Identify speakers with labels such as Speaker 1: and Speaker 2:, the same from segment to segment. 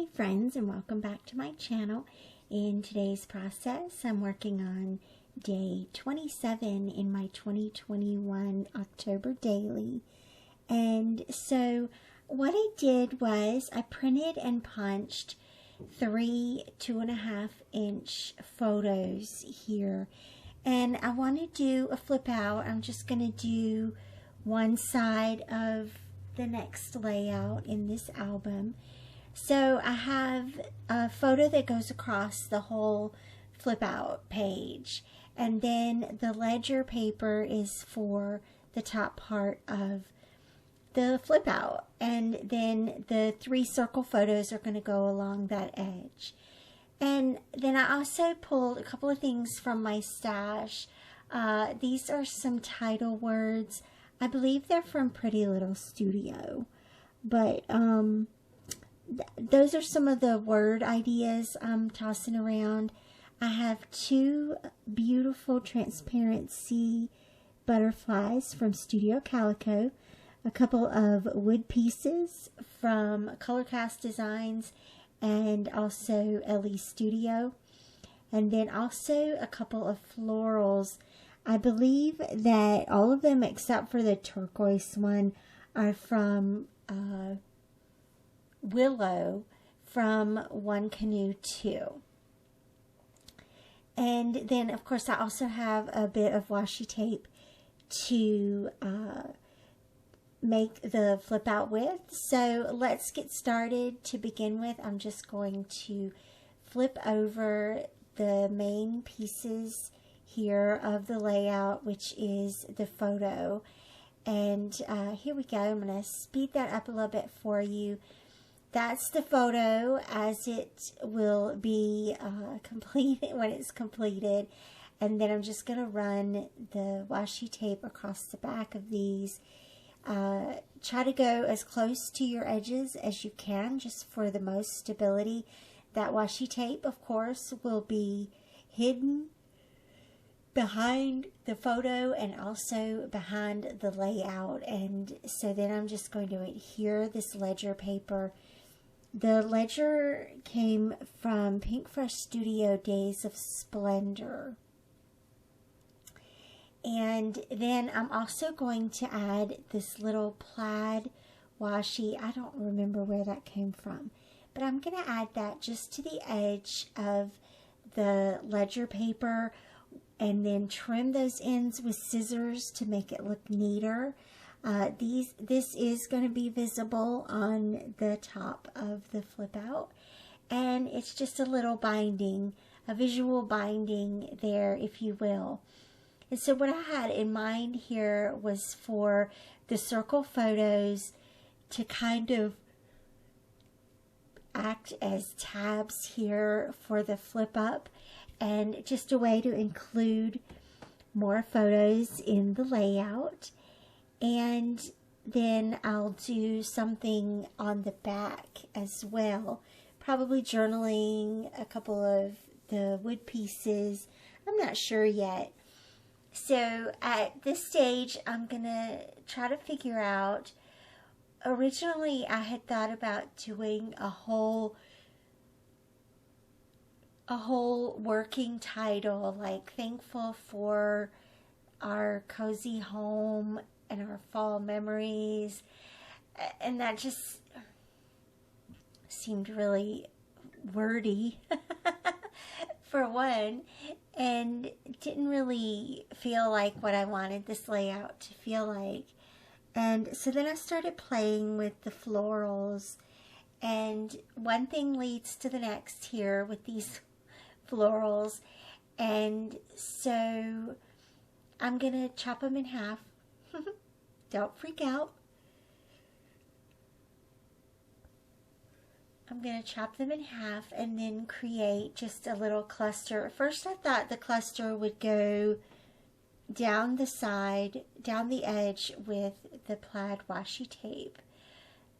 Speaker 1: Hi friends, and welcome back to my channel. In today's process, I'm working on day 27 in my 2021 October daily. And so what I did was I printed and punched 3 2.5-inch photos here. And I want to do a flip out. I'm just going to do one side of the next layout in this album. So I have a photo that goes across the whole flip out page, and then the ledger paper is for the top part of the flip out, and then the 3 circle photos are going to go along that edge. And then I also pulled a couple of things from my stash. These are some title words. I believe they're from Pretty Little Studio, but those are some of the word ideas I'm tossing around. I have 2 beautiful transparency butterflies from Studio Calico, a couple of wood pieces from Color Cast Designs and also Ellie Studio, and then also a couple of florals. I believe that all of them except for the turquoise one are from Willow from One Canoe Two. And then of course I also have a bit of washi tape to make the flip out with. So let's get started. To begin with, I'm just going to flip over the main pieces here of the layout, which is the photo. And here we go. I'm going to speed that up a little bit for you. That's the photo as it will be completed when it's completed. And then I'm just going to run the washi tape across the back of these. Try to go as close to your edges as you can, just for the most stability. That washi tape, of course, will be hidden behind the photo and also behind the layout. And so then I'm just going to adhere this ledger paper. The ledger came from Pinkfresh Studio Days of Splendor. And then I'm also going to add this little plaid washi. I don't remember where that came from, but I'm going to add that just to the edge of the ledger paper, and then trim those ends with scissors to make it look neater. This is going to be visible on the top of the flip out, and it's just a little binding, a visual binding there, if you will. And so what I had in mind here was for the circle photos to kind of act as tabs here for the flip up, and just a way to include more photos in the layout. And then I'll do something on the back as well, probably journaling a couple of the wood pieces. I'm not sure yet. So at this stage, I'm going to try to figure out, originally I had thought about doing a whole working title, like Thankful for Our Cozy Home and Our Fall Memories, and that just seemed really wordy for one, and didn't really feel like what I wanted this layout to feel like. And so then I started playing with the florals, and one thing leads to the next here with these florals. And so I'm gonna chop them in half. Don't freak out. I'm going to chop them in half and then create just a little cluster. At first I thought the cluster would go down the side, down the edge with the plaid washi tape.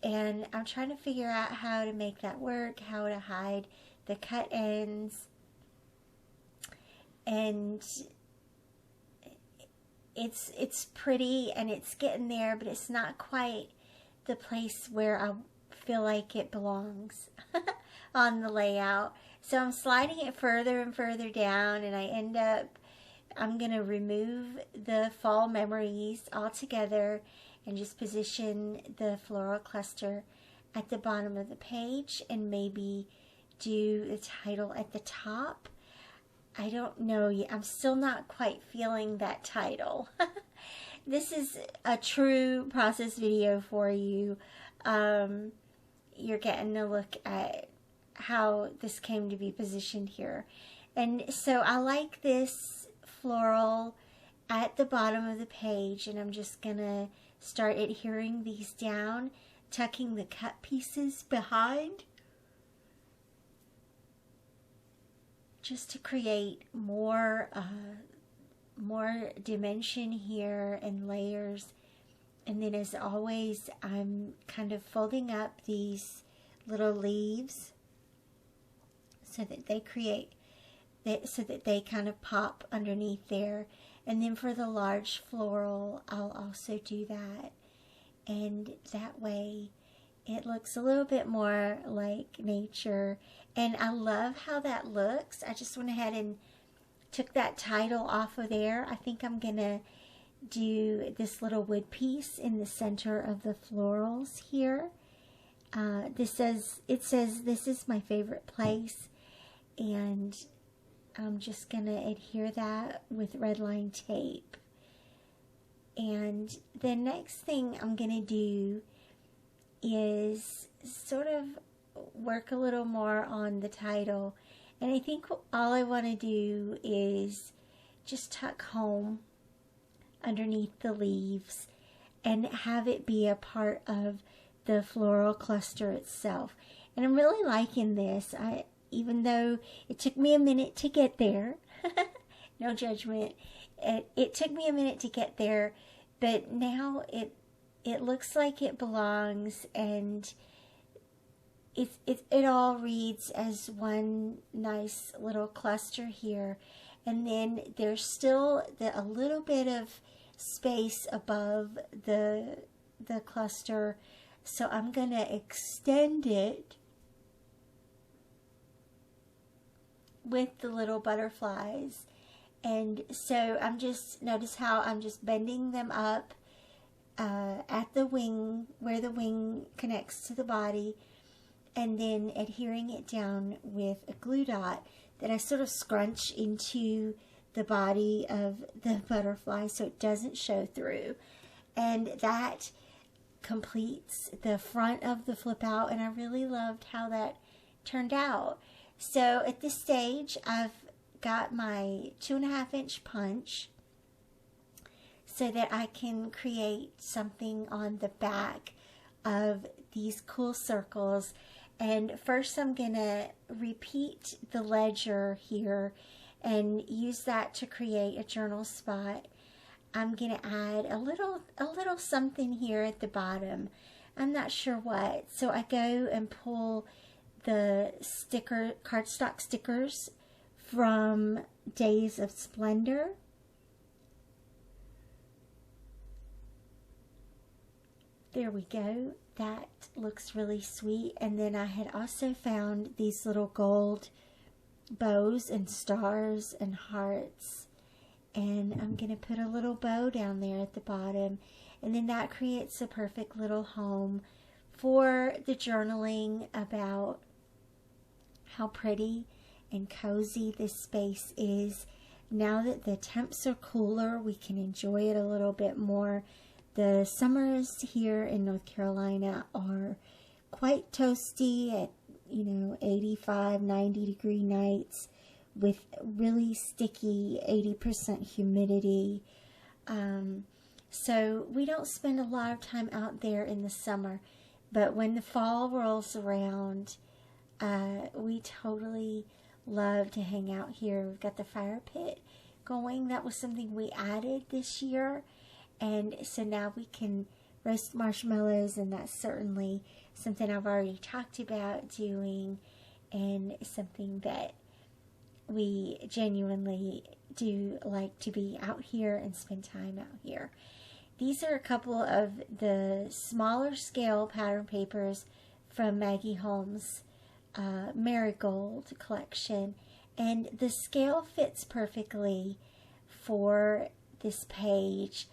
Speaker 1: And I'm trying to figure out how to make that work, how to hide the cut ends. And it's pretty and it's getting there, but it's not quite the place where I feel like it belongs. on the layout. So I'm sliding it further and further down, and I end up, I'm going to remove the fall memories altogether and just position the floral cluster at the bottom of the page and maybe do the title at the top. I don't know yet. I'm still not quite feeling that title. This is a true process video for you. You're getting a look at how this came to be positioned here. And so I like this floral at the bottom of the page, and I'm just gonna start adhering these down, tucking the cut pieces behind, just to create more dimension here and layers. And then, as always, I'm kind of folding up these little leaves so that they create that, so that they kind of pop underneath there. And then for the large floral, I'll also do that, and that way it looks a little bit more like nature. And I love how that looks. I just went ahead and took that title off of there. I think I'm gonna do this little wood piece in the center of the florals here. It says this is my favorite place, and I'm just gonna adhere that with red line tape. And the next thing I'm gonna do is sort of work a little more on the title, and I think all I want to do is just tuck home underneath the leaves and have it be a part of the floral cluster itself. And I'm really liking this. Even though it took me a minute to get there, no judgment, it took me a minute to get there, but now it looks like it belongs, and it all reads as one nice little cluster here. And then there's still a little bit of space above the cluster, so I'm gonna extend it with the little butterflies. And so notice how I'm just bending them up at the wing, where the wing connects to the body, and then adhering it down with a glue dot that I sort of scrunch into the body of the butterfly so it doesn't show through. And that completes the front of the flip out, and I really loved how that turned out. So at this stage, I've got my 2.5-inch punch so that I can create something on the back of these cool circles. And first I'm gonna repeat the ledger here and use that to create a journal spot. I'm gonna add a little something here at the bottom. I'm not sure what. So I go and pull the cardstock stickers from Days of Splendor. There we go. That looks really sweet. And then I had also found these little gold bows and stars and hearts, and I'm gonna put a little bow down there at the bottom, and then that creates a perfect little home for the journaling about how pretty and cozy this space is. Now that the temps are cooler, we can enjoy it a little bit more. The summers here in North Carolina are quite toasty at 85, 90 degree nights with really sticky 80% humidity. So we don't spend a lot of time out there in the summer, but when the fall rolls around, we totally love to hang out here. We've got the fire pit going. That was something we added this year, and so now we can roast marshmallows, and that's certainly something I've already talked about doing, and something that we genuinely do like to be out here and spend time out here. These are a couple of the smaller scale pattern papers from Maggie Holmes. marigold collection, and the scale fits perfectly for this page.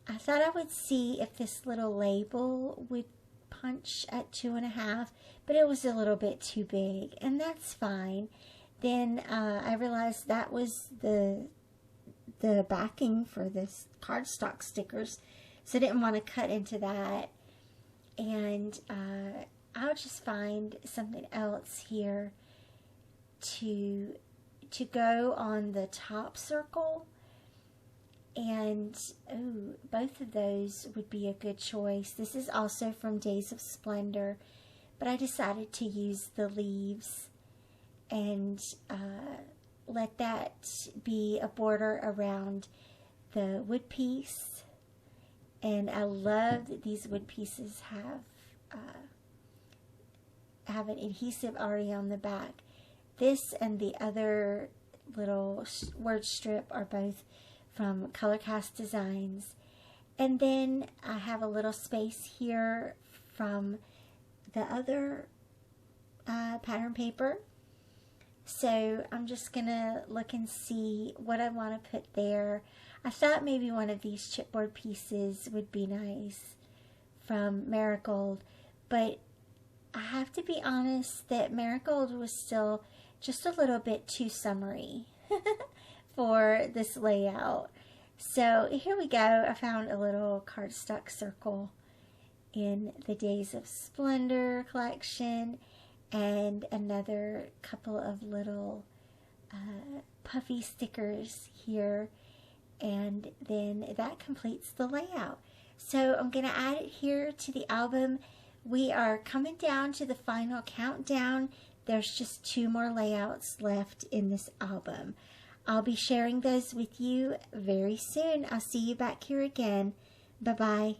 Speaker 1: I thought I would see if this little label would punch at 2.5, but it was a little bit too big, and that's fine. Then I realized that was the backing for this cardstock stickers, so I didn't want to cut into that. And I'll just find something else here to go on the top circle. And oh, both of those would be a good choice. This is also from Days of Splendor, but I decided to use the leaves and let that be a border around the wood piece. And I love that these wood pieces have an adhesive already on the back. This and the other little word strip are both from Colorcast Designs. And then I have a little space here from the other pattern paper. So I'm just gonna look and see what I want to put there. I thought maybe one of these chipboard pieces would be nice from Marigold, but I have to be honest that Marigold was still just a little bit too summery for this layout. So here we go. I found a little cardstock circle in the Days of Splendor collection, and another couple of little puffy stickers here, and then that completes the layout. So I'm going to add it here to the album. We are coming down to the final countdown. There's just 2 more layouts left in this album. I'll be sharing those with you very soon. I'll see you back here again. Bye-bye.